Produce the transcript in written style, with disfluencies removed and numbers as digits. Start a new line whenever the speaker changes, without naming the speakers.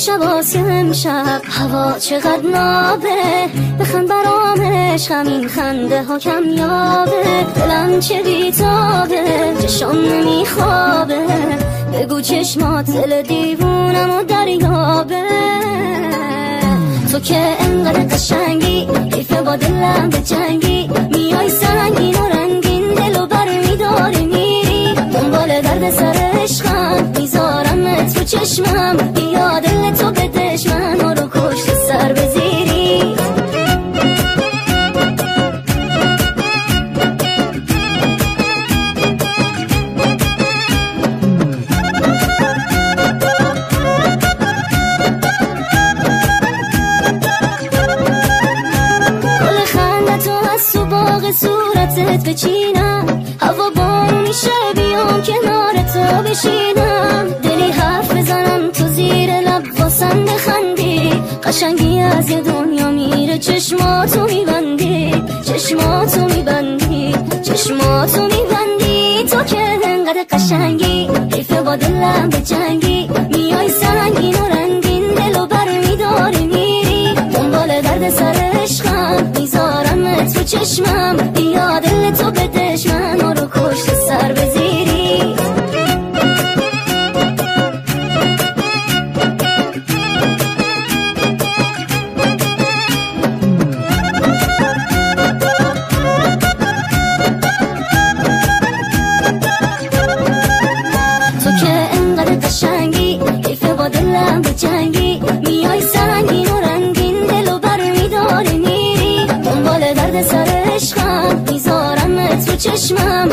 شب امشب هوا چقدر نابه، بخند برام عشقم این خنده ها کمیابه. دلم چه بیتابه، چشام نمیخوابه، بگو چشمات دل دیوونم و دریابه. تو که انقدر قشنگی، حیفه با دلم به جنگی، میای سنگین و رنگین دلو بر میداری میری. دنبال درد سر عشقم میذارم تو چشمم، بیا دل تو به دشمن رو کشت سر بزیری. گل خنده تو از تو باغ صورتت بچینم، هوا بارون میشه بیام کنار تو بشینم. دلی حرف بزنم تو زیر لب واسم بخندی، قشنگی از یه دنیا میره چشماتو میبندی، چشماتو میبندی، چشماتو میبندی. تو که انقدر قشنگی، حیفه با دلم به جنگی، میای سنگین و رنگین دلو بر میداری میری. دنبال درد سر عشقم میذارم تو چشمم، بیا دل تو به دشمن رو کشت سر بزیری. تو که انقدر قشنگی، حیفه با دلم به جنگی، میای سنگین و رنگین دلو بر میداری میری. دنبال درد سر عشقم میذارم تو چشمم.